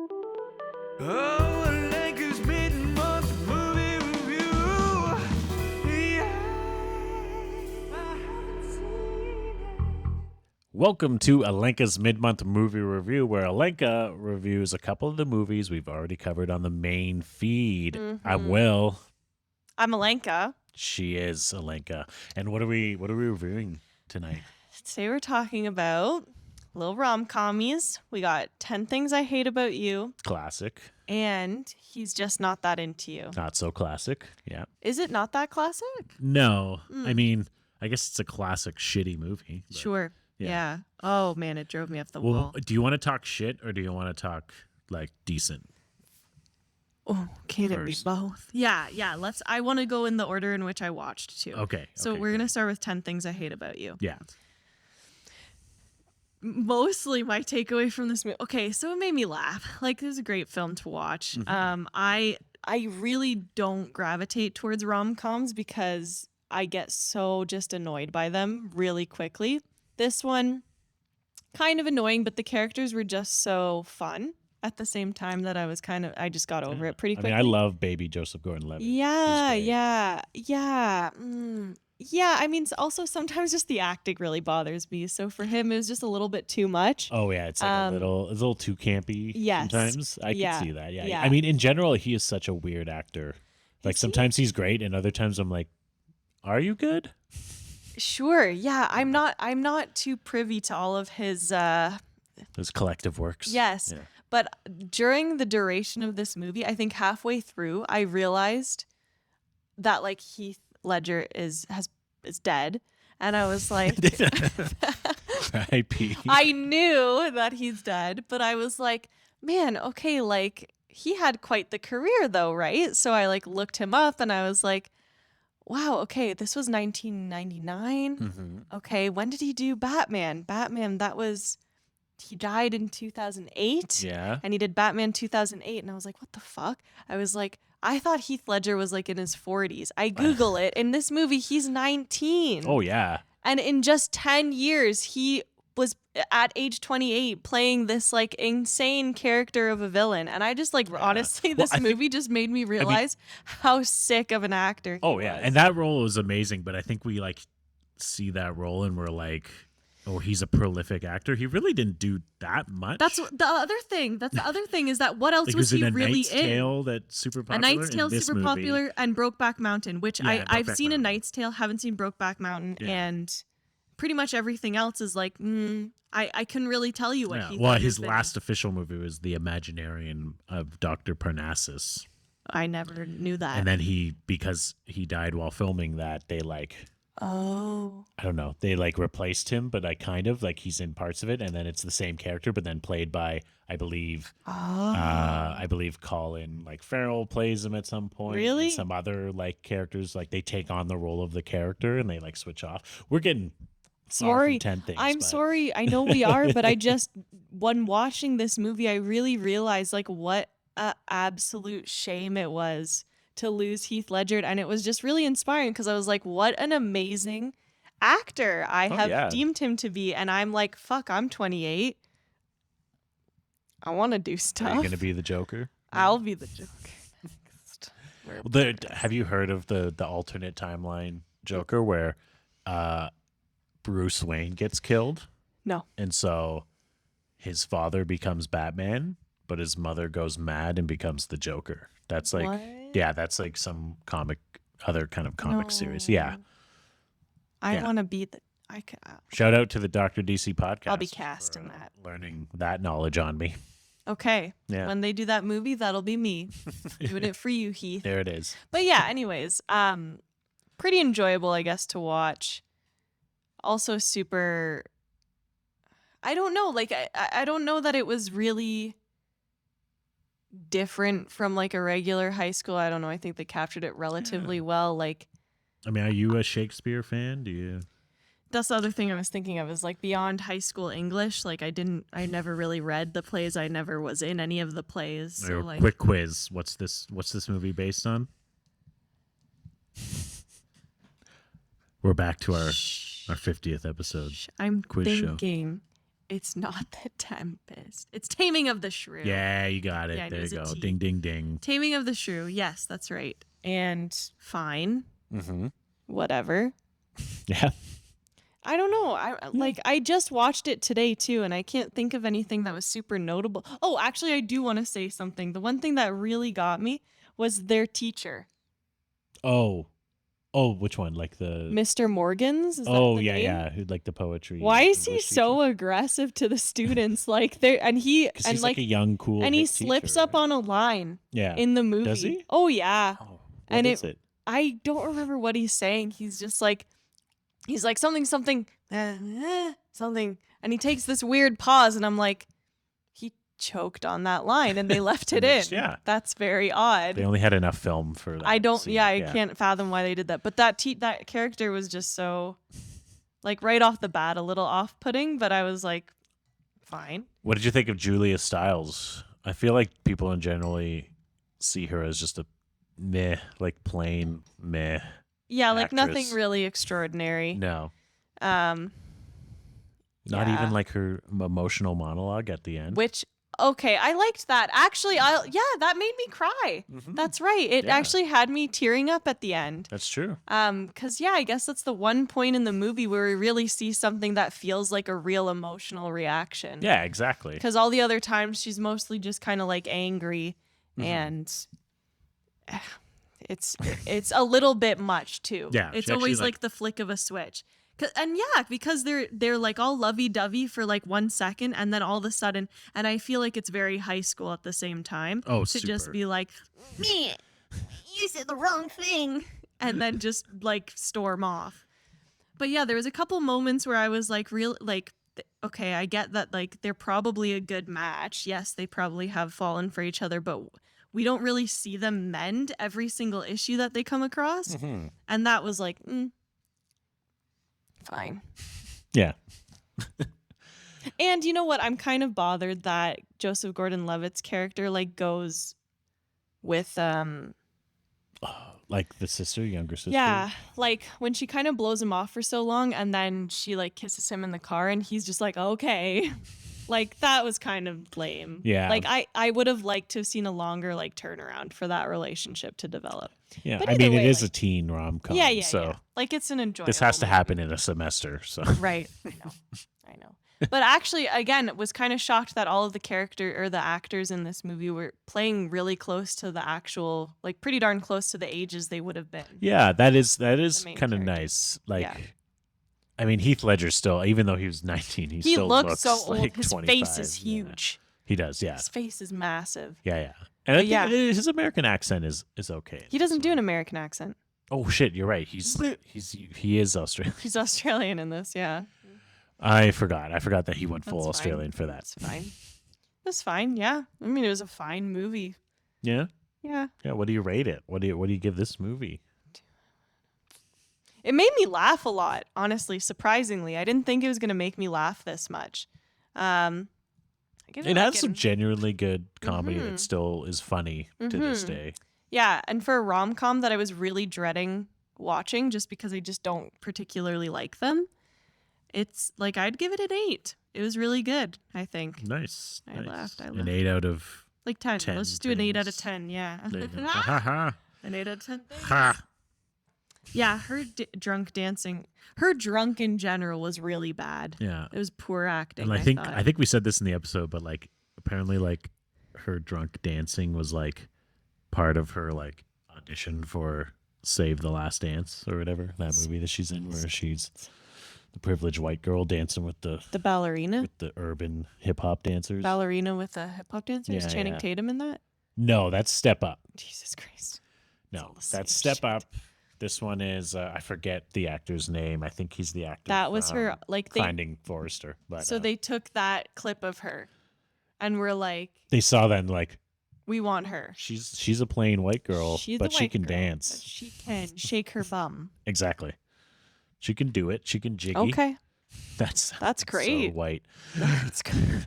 Oh, Alenka's mid-month movie review. Welcome to Alenka's mid-month movie review, where Alenka reviews a couple of the movies we've already covered on the main feed. I'm Will. I'm Alenka. She is Alenka. And what are we reviewing tonight? Today we're talking about little rom-commies. We got 10 Things I Hate About You Classic. and He's Just Not That Into You. Not so classic. Yeah. Is it not that classic? No. I mean, I guess it's a classic shitty movie. But Sure. yeah. Yeah. Oh man, it drove me off the Well, wall. do you want to talk shit or do you want to talk like decent? Oh, can it be first? both? Yeah. I want to go in the order in which I watched too. Okay. So we're going to start with 10 Things I Hate About You. Yeah. Mostly my takeaway from this movie. Okay, so it made me laugh. Like, it was a great film to watch. I really don't gravitate towards rom-coms because I get so just annoyed by them really quickly. This one, kind of annoying, but the characters were just so fun at the same time that I just got over it pretty quickly. I mean, I love baby Joseph Gordon-Levitt. Yeah. I mean, also sometimes just the acting really bothers me. So for him, it was just a little bit too much. Oh yeah, it's like it's a little too campy. Yes. Sometimes I Yeah. can see that. Yeah. Yeah. I mean, in general, he is such a weird actor. Like Is he? sometimes he's great, and other times I'm like, are you good? Sure. Yeah. I'm not too privy to all of his. His collective works. Yes. Yeah. But during the duration of this movie, I think halfway through, I realized that like Heath Ledger is dead, and I was like, R.I.P. I knew that he's dead, but I was like, man, okay, like he had quite the career though, right? So I like looked him up, and I was like, wow, okay, this was 1999. Mhm. Okay, when did he do Batman? He died in 2008. Yeah. And he did Batman 2008. And I was like, what the fuck? I was like, I thought Heath Ledger was like in his 40s. I Google it. In this movie, he's 19. Oh yeah. And in just 10 years, he was at age 28 playing this like insane character of a villain. And I just like, honestly, Well, this movie just made me realize how sick of an actor he Oh yeah. was. And that role was amazing, but I think we like see that role and we're like, oh, he's a prolific actor. He really didn't do that much. That's the other thing. Is that what else like, was he in A really Knight's in? Tale that's super popular. A Knight's Tale, in this super movie. popular, and Brokeback Mountain, which Yeah, I've Brokeback seen A Mountain. Knight's Tale, haven't seen Brokeback Mountain, Yeah. and pretty much everything else is like, I couldn't really tell you what Yeah. he. Well, his last official movie was The Imaginarium of Dr. Parnassus. I never knew that. And then because he died while filming that, they like, Oh. I don't know, they like replaced him, but I kind of like he's in parts of it, and then it's the same character, but then played by, I believe Colin like Farrell plays him at some point. Really? And some other like characters, like they take on the role of the character and they like switch off. We're getting Sorry. 10 things. I'm but- sorry. I know we are, but I just, when watching this movie, I really realized like what a absolute shame it was to lose Heath Ledger. And it was just really inspiring because I was like, what an amazing actor I have yeah. deemed him to be. And I'm like, fuck, I'm 28. I want to do Are stuff. you gonna be the Joker? I'll be the Joker next. Well, have you heard of the alternate timeline Joker where Bruce Wayne gets killed? No. And so his father becomes Batman, but his mother goes mad and becomes the Joker. That's like, What? yeah, that's like some other kind of comic series. Yeah. I Yeah. want to be the. Shout out to the Dr. DC podcast. I'll be cast in for, that. Learning that knowledge on me. Okay. Yeah. When they do that movie, that'll be me doing it for you, Heath. There it is. But yeah, anyways, pretty enjoyable, I guess, to watch. Also super, I don't know, like, I don't know that it was really different from like a regular high school. I don't know. I think they captured it relatively well. Like, I mean, are you a Shakespeare fan? Do you? that's the other thing I was thinking of is like beyond high school English. Like I never really read the plays. I never was in any of the plays. So like, Quick quiz. What's this movie based on? We're back to our 50th episode. I'm quiz show. thinking It's not The Tempest. It's Taming of the Shrew. Yeah, you got it. Yeah, I knew there it you was a go. T. Ding, ding, ding. Taming of the Shrew. Yes, that's right. And fine. Mm-hmm. Whatever. Yeah. I don't know. I just watched it today too, and I can't think of anything that was super notable. Oh, actually, I do want to say something. The one thing that really got me was their teacher, Oh, which one? Like the. Mr. Morgans. Is that Oh the yeah, name? yeah. Who like the poetry? Why is he English so teacher? aggressive to the students? Like they and he Because and he's like a young, cool. and he hip slips teacher, up right? on a line Yeah. in the movie. Does he? Oh yeah. Oh, what And is it? I don't remember what he's saying. He's just like something something, something, and he takes this weird pause, and I'm like, he choked on that line, and they left it in. Yeah. That's very odd. They only had enough film for that. I don't. scene. Yeah, I can't fathom why they did that. But that character was just so, like right off the bat, a little off-putting. But I was like, fine. What did you think of Julia Stiles? I feel like people in generally see her as just a meh, like plain meh. Yeah, like Actress. nothing really extraordinary. No. Um, Not yeah. even like her emotional monologue at the end. Which, okay, I liked that. Actually, that made me cry. Mhm. That's right. It Yeah. actually had me tearing up at the end. That's true. 'Cause I guess that's the one point in the movie where we really see something that feels like a real emotional reaction. Yeah, exactly. Because all the other times she's mostly just kind of like angry, and it's a little bit much too. Yeah, It's she actually, always like- like the flick of a switch. Because they're like all lovey-dovey for like 1 second, and then all of a sudden, and I feel like it's very high school at the same time. Oh, to just super. be like, me, you said the wrong thing, and then just like storm off. But yeah, there was a couple moments where I was like, okay, I get that like they're probably a good match. Yes, they probably have fallen for each other, but we don't really see them mend every single issue that they come across, Mhm. and that was like. Fine. Yeah. And you know what? I'm kind of bothered that Joseph Gordon-Levitt's character like goes with Like the younger sister. yeah, like when she kind of blows him off for so long, and then she like kisses him in the car, and he's just like, okay. Like that was kind of lame. Yeah. Like I would have liked to have seen a longer like turnaround for that relationship to develop. Yeah. But I either mean, way, it is like- a teen rom-com. Yeah. So Like it's an enjoyable. this has to movie. happen in a semester. So Right. I know. But actually, again, was kind of shocked that all of the the actors in this movie were playing really close to the actual, like pretty darn close to the ages they would have been. yeah, that is main kind of character. nice. Like, Yeah. I mean, Heath Ledger still, even though he was 19, he still looks so old. like His 25. face is Yeah. huge. He does, yeah. His face is massive. Yeah. And I think yeah. his American accent is okay. He doesn't do an American accent. Oh shit, you're right. He is Australian. He's Australian in this, yeah. I forgot that he went full That's Australian fine. for that. That's fine. That's fine, yeah. I mean, it was a fine movie. Yeah. Yeah. Yeah. What do you rate it? What do you give this movie? It made me laugh a lot, honestly, surprisingly. I didn't think it was going to make me laugh this much. I give It like has some genuinely good comedy Mhm. that still is funny to this Mhm. day. Yeah, and for a rom-com that I was really dreading watching just because I just don't particularly like them, it's like I'd give it an 8. It was really good, I think. Nice. I laughed, I An laughed. 8 out of Like 10. 10 Let's just do an 8 out of things. 10, yeah. Ha ha An 8 out of 10. things. ha. Yeah, her drunk dancing, her drunk in general was really bad. Yeah. It was poor acting. And I I thought. think we said this in the episode, but like apparently like her drunk dancing was like part of her like audition for Save the Last Dance or whatever, that movie that she's in where she's the privileged white girl dancing with the the urban hip hop dancers. ballerina with the hip hop dancer. Is Yeah, Channing yeah. Tatum in that? No, that's Step Up. Jesus Christ. No, all the same that's Step shit. Up. This one is I forget the actor's name. I think he's the actor. That was her. from Like they. Finding Forrester. But So they took that clip of her, and were like, they saw that and like "We want her. she's a plain white girl, She's but the she white can girl, but dance. She can shake her bum." Exactly. She can do it. She can jiggy. Okay, That's That's great. So white. that's good.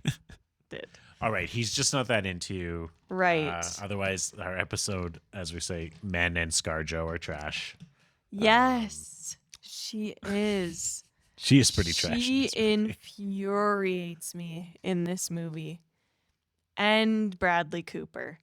Did All right, he's just not that into you. right? Otherwise, our episode, as we say, Men and ScarJo are trash. Yes, she is. She is pretty trashy. She in this movie. infuriates me in this movie. And Bradley Cooper.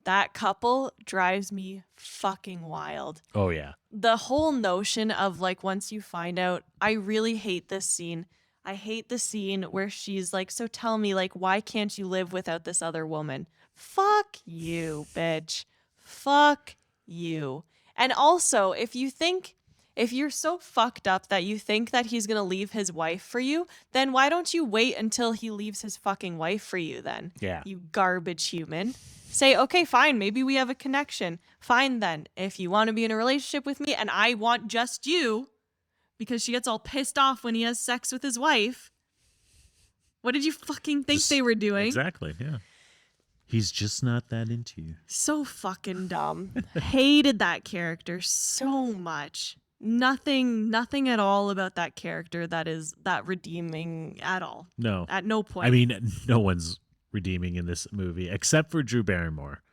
That couple drives me fucking wild. Oh yeah. The whole notion of like once you find out, I really hate this scene. I hate the scene where she's like, so tell me, like, why can't you live without this other woman? Fuck you, bitch. Fuck you. And also, if you're so fucked up that you think that he's gonna leave his wife for you, then why don't you wait until he leaves his fucking wife for you then? Yeah. You garbage human. Say, okay, fine, maybe we have a connection. Fine then. If you want to be in a relationship with me and I want just you, because she gets all pissed off when he has sex with his wife. What did you fucking think they were doing? Exactly, yeah. He's just not that into you. So fucking dumb. Hated that character so much. Nothing at all about that character that is that redeeming at all. No. At no point. I mean, no one's redeeming in this movie except for Drew Barrymore.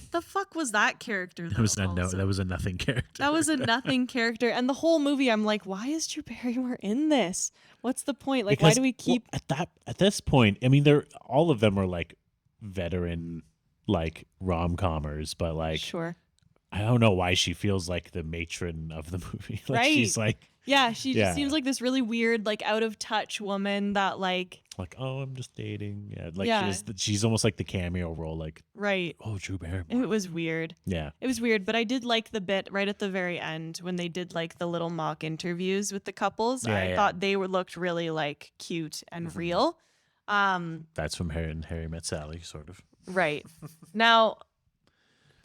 the fuck was that character? That was though, also? that was a nothing character. That was a nothing character. And the whole movie, I'm like, why is Drew Barrymore in this? What's the point? Like, why do we keep at this point? I mean, all of them are like veteran, like rom-commers, but like Sure. I don't know why she feels like the matron of the movie. Like Right. she's like Yeah, she just Yeah. seems like this really weird, like out of touch woman that like oh, I'm just dating. Yeah, like Yeah. she's almost like the cameo role. Like right. oh, Drew Barrymore. It was weird. Yeah. It was weird, but I did like the bit right at the very end when they did like the little mock interviews with the couples. Yeah, I yeah. thought they looked really like cute and Mhm. real. That's from Harry Met Sally, sort of. Right. Now,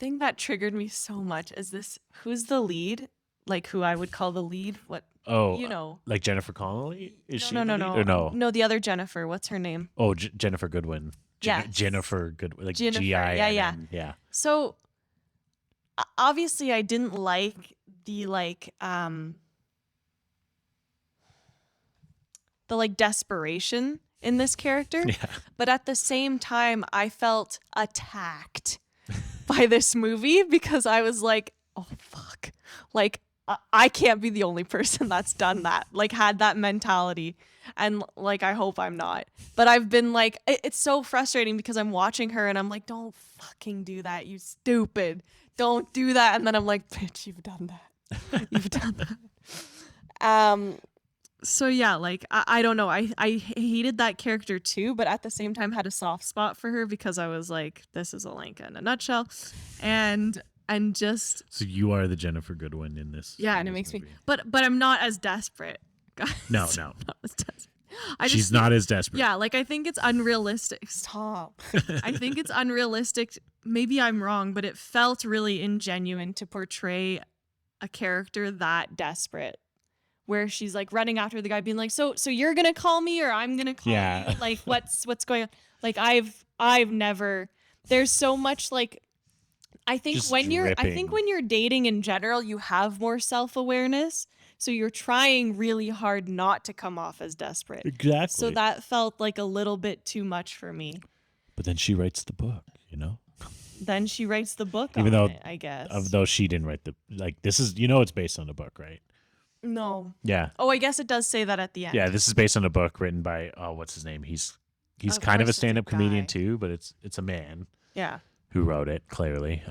thing that triggered me so much is this: who's the lead? Like who I would call the lead? What Oh, you know? like Jennifer Connelly? Is she No, the no, lead? no, Or no? no. The other Jennifer. What's her name? Oh, Jennifer Goodwin. Yes. Jennifer Goodwin. Like Jennifer, G-I. yeah. Yeah. So obviously, I didn't like the desperation in this character. Yeah. But at the same time, I felt attacked by this movie because I was like, oh, fuck. Like, I can't be the only person that's done that, like, had that mentality. And, like, I hope I'm not. But I've been like, it's so frustrating because I'm watching her and I'm like, don't fucking do that, you stupid. Don't do that. And then I'm like, bitch, you've done that. You've done that. So yeah, like I don't know. I hated that character too, but at the same time had a soft spot for her because I was like, this is Alenka in a nutshell. And just So you are the Jennifer Goodwin in this. yeah, in and it this makes me movie. but I'm not as desperate. Guys. No. I'm not as desperate. She's not as desperate. Yeah, like I think it's unrealistic. Stop. I think it's unrealistic. Maybe I'm wrong, but it felt really ingenuine to portray a character that desperate. Where she's like running after the guy being like, so you're gonna call me or I'm gonna call Yeah. you? Like what's going on? Like I've never there's so much like I think Just when dripping. you're dating in general, you have more self-awareness. So you're trying really hard not to come off as desperate. Exactly. So that felt like a little bit too much for me. But then she writes the book, you know? Then she writes the book Even on though- it, I guess. Though she didn't write this is, it's based on a book, right? No. Yeah. Oh, I guess it does say that at the end. Yeah, this is based on a book written by, what's his name? He's Of kind of course a it's a stand-up comedian guy. too, but it's a man Yeah. who wrote it, clearly.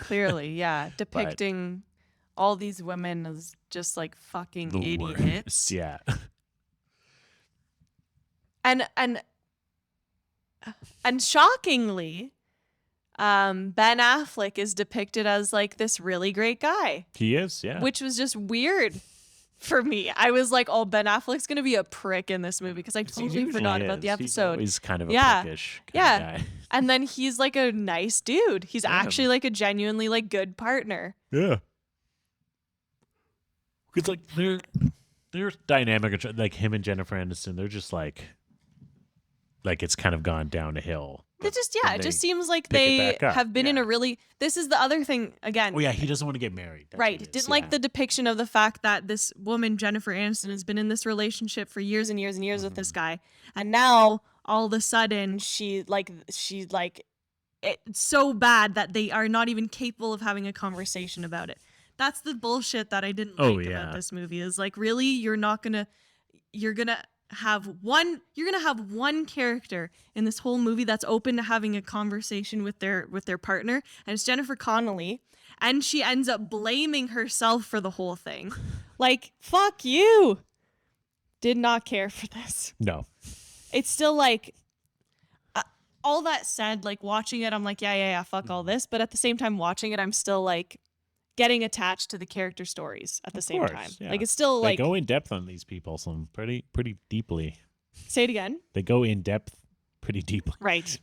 Clearly, yeah. Depicting all these women as just like fucking the idiots. worst. Yeah. And shockingly, Ben Affleck is depicted as like this really great guy, He is, yeah. which was just weird for me. I was like, oh, Ben Affleck's going to be a prick in this movie because I totally forgot about the episode. He's kind of a Yeah. prickish kind Yeah. of guy. And then he's like a nice dude. He's Yeah. actually like a genuinely like good partner. Yeah. It's like they're dynamic, like him and Jennifer Aniston. They're just like it's kind of gone down a hill. It just when it they just seems like pick it they back up, have been in yeah. a really. This is the other thing again. Oh yeah, he doesn't want to get married. That's Right. what it is, Didn't like yeah. the depiction of the fact that this woman, Jennifer Aniston, has been in this relationship for years and years and years with this guy. And now all of a sudden she's like it's so bad that they are not even capable of having a conversation about it. That's the bullshit that I didn't Oh, like yeah. about this movie is like, really, you're not gonna you're gonna have one character in this whole movie that's open to having a conversation with their partner, and it's Jennifer Connelly, and she ends up blaming herself for the whole thing. Like, fuck you. Did not care for this. No. It's still like, all that said, like watching it, I'm like, yeah, fuck all this. But at the same time, watching it, I'm still like getting attached to the character stories at the same time. Yeah. Like, it's still they like, go in depth on these people, some pretty deeply. say it again. They go in depth pretty deeply. Right.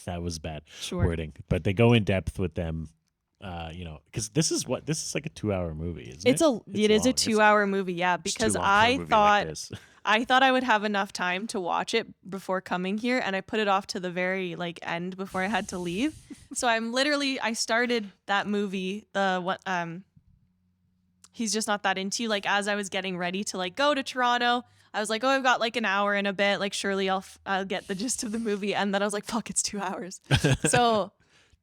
That was bad Sure. wording, but they go in depth with them. Because this is like a 2-hour movie, isn't it? It is a long. 2-hour movie, yeah. It's Because too long for a movie like this. I thought I would have enough time to watch it before coming here, and I put it off to the very like end before I had to leave. So I started that movie, He's Just Not That Into You, like as I was getting ready to like go to Toronto. I was like, oh, I've got like an hour and a bit, like surely I'll get the gist of the movie, and then I was like, fuck, it's 2 hours. So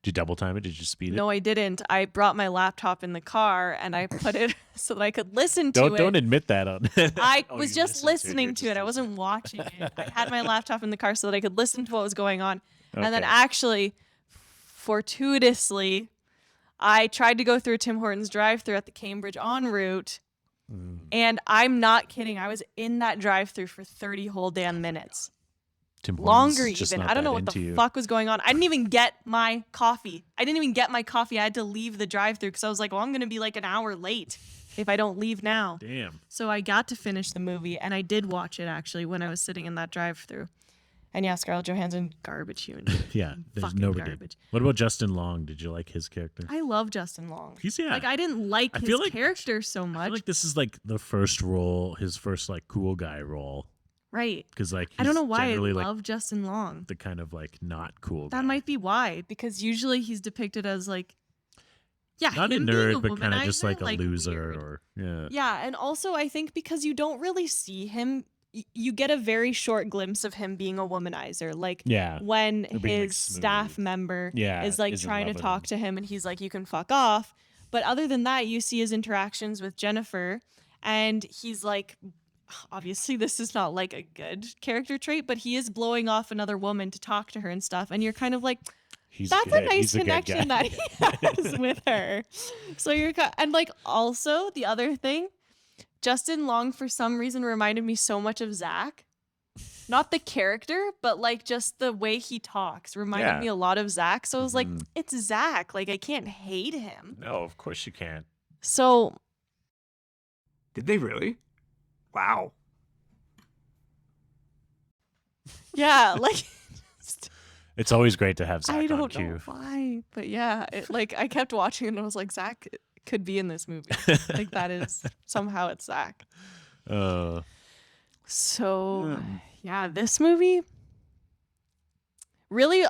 Did you double time it? Did you speed it? no, I didn't. I brought my laptop in the car and I put it so that I could listen to it. Don't admit that on. I Oh, was you just listened listening to it. I wasn't watching it. I had my laptop in the car so that I could listen to what was going on. And then Okay. actually, fortuitously, I tried to go through Tim Hortons drive-thru at the Cambridge en route. And I'm not kidding. I was in that drive-thru for 30 whole damn minutes. Tim Hortons Longer is just even. not I don't know that what the into you. fuck was going on. I didn't even get my coffee. I had to leave the drive-thru because I was like, well, I'm going to be like an hour late if I don't leave now. Damn. So I got to finish the movie, and I did watch it actually when I was sitting in that drive-thru. And yeah, Scarlett Johansson, garbage human. Yeah, there's Fucking nobody. garbage. What about Justin Long? Did you like his character? I love Justin Long. Like I didn't like I his feel like- character so I much. feel like this is like the first role, his first like cool guy role, Right. because like I don't know he's why I generally, like, love Justin Long. the kind of like not cool guy. That might be why, because usually he's depicted as like, yeah, not a him being nerd, but kind of just womanizer, like a loser weird. or yeah. Yeah, and also I think because you don't really see him, you get a very short glimpse of him being a womanizer. Like Yeah. when Or being, like, his staff smooth. member Yeah, is like is in trying to love with talk to him and he's like, you can fuck off. But other than that, you see his interactions with Jennifer, and he's like, obviously this is not like a good character trait, but he is blowing off another woman to talk to her and stuff. And you're kind of like, that's a nice He's a good connection guy. that he has with her. So and like also the other thing, Justin Long for some reason reminded me so much of Zach. Not the character, but like just the way he talks reminded Yeah. me a lot of Zach. So I was like, Mhm. it's Zach. Like I can't hate him. No, of course you can't. So Did they really? Wow. yeah, like It's always great to have Zach I on don't cue. know why, but yeah, like I kept watching it and I was like, Zach could be in this movie. Like that is somehow it's Zach. So yeah, this movie really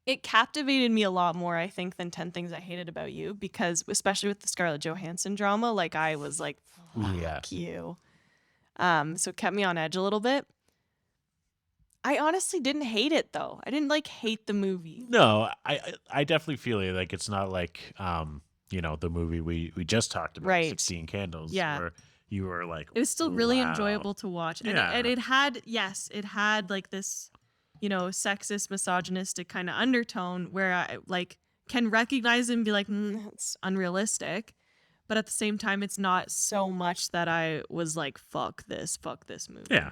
it captivated me a lot more, I think, than 10 Things I Hated About You, because especially with the Scarlett Johansson drama, like I was like, fuck Yeah. you. So it kept me on edge a little bit. I honestly didn't hate it though. I didn't like hate the movie. No, I definitely feel it. Like it's not like the movie we just talked about, Right. 16 Candles. Yeah. Where you were like, It was still really wow. enjoyable to watch. And, Yeah. and it had like this, sexist, misogynistic kind of undertone where I like can recognize it and be like, it's unrealistic. But at the same time, it's not so much that I was like, fuck this movie. Yeah.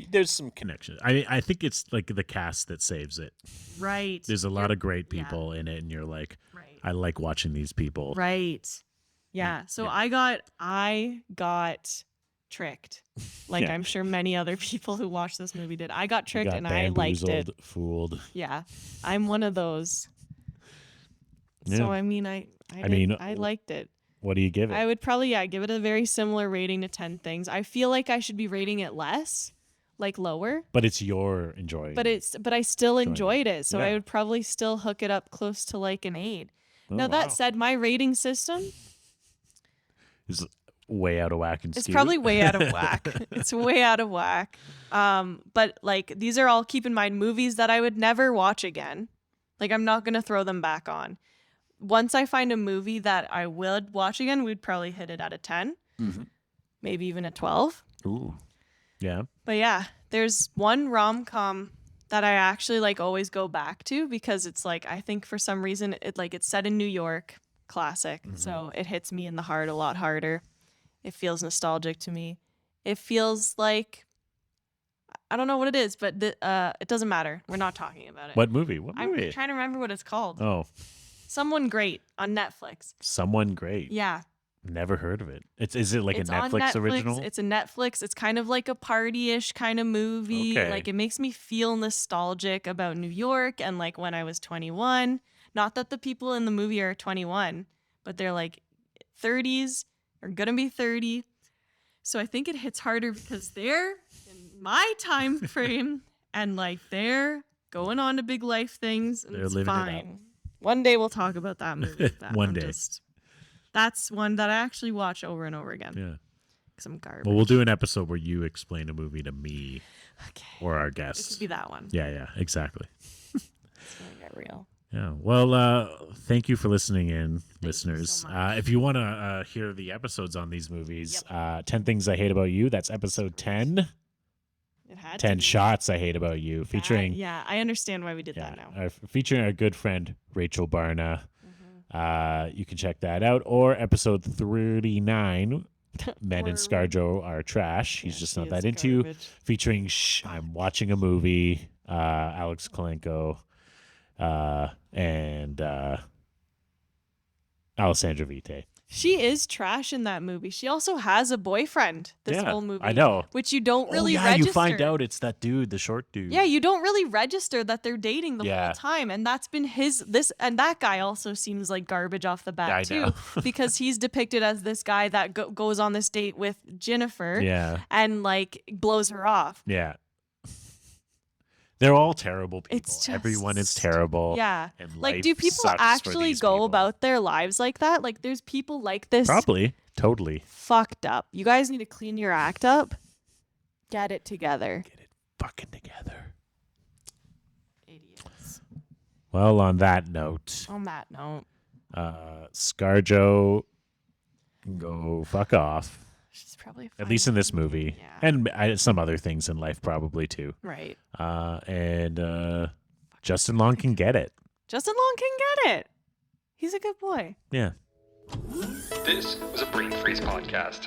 There's some connection. I think it's like the cast that saves it. Right. There's a lot of great yeah. people in it, and you're like, Right. I like watching these people. Right. Yeah. So Yeah. I got tricked. Like Yeah. I'm sure many other people who watched this movie did. I got You tricked got and I liked it. bamboozled, fooled. Yeah. I'm one of those. Yeah. So I mean I liked it. What do you give it? I would probably give it a very similar rating to 10 Things. I feel like I should be rating it less, like lower. But it's your enjoying. But I still Enjoying it. enjoyed it. So I Yeah. would probably still hook it up close to like an 8. Oh, Now wow. that said, my rating system Is way out of whack and it's skewed. probably way out of whack. It's way out of whack. But like these are all, keep in mind, movies that I would never watch again. Like I'm not gonna throw them back on. Once I find a movie that I would watch again, we'd probably hit it at a 10, Mhm. maybe even a 12. Ooh. Yeah. But yeah, there's one rom-com that I actually like always go back to because it's like I think for some reason it's set in New York, classic. So it hits me in the heart a lot harder. It feels nostalgic to me. It feels like I don't know what it is, but it doesn't matter. We're not talking about it. What movie? What I'm movie? trying to remember what it's called. Oh, Someone Great on Netflix. Someone Great. Yeah. Never heard of it. Is it like It's a on Netflix original? It's a Netflix. It's kind of like a party-ish kind of movie. Okay. Like it makes me feel nostalgic about New York and like when I was 21. Not that the people in the movie are 21, but they're like 30s or gonna be 30. So I think it hits harder because they're in my time frame and like they're going on to big life things and They're it's living it up. fine. One day we'll talk about that movie. One day. That's one that I actually watch over and over again. Yeah. Because I'm garbage. Well, we'll do an episode where you explain a movie to me Okay. or our It guests. could be that one. Yeah, exactly. It's gonna get real. Yeah. Well, thank you for listening in, you listeners. so much. If you want to hear the episodes on these movies, 10 Things I Hate About You, that's episode 10. It had 10 to be. Shots I Hate About You, featuring Yeah, I understand why we did that now. featuring our good friend Rachel Barna. Mm-hmm. You can check that out. Or episode 39, Men Or- and Scarjo Are Trash. He's Yeah, just she not is that into. garbage. Featuring I'm Watching a Movie, Alex Kalenko, and Alessandra Vite. She is trash in that movie. She also has a boyfriend this whole movie. I know. Which you don't really oh, yeah, register. you find out it's that dude, the short dude. Yeah, you don't really register that they're dating the Yeah. whole time. And that's been and that guy also seems like garbage off the bat I too. know. Because he's depicted as this guy that goes on this date with Jennifer Yeah. and like blows her off. Yeah. They're all terrible people. It's just- Everyone is terrible. Yeah. And Like, life do people sucks for actually these go people. about their lives like that? Like, there's people like this Probably. Totally. fucked up. You guys need to clean your act up. Get it together. Get it fucking together. Idiots. Well, on that note, On that note, Scarjo can go fuck off. she's probably At least in this movie. Yeah. And some other things in life probably too. Right. And Justin Long can get it. Justin Long can get it. He's a good boy. Yeah. This was a Brain Freeze podcast.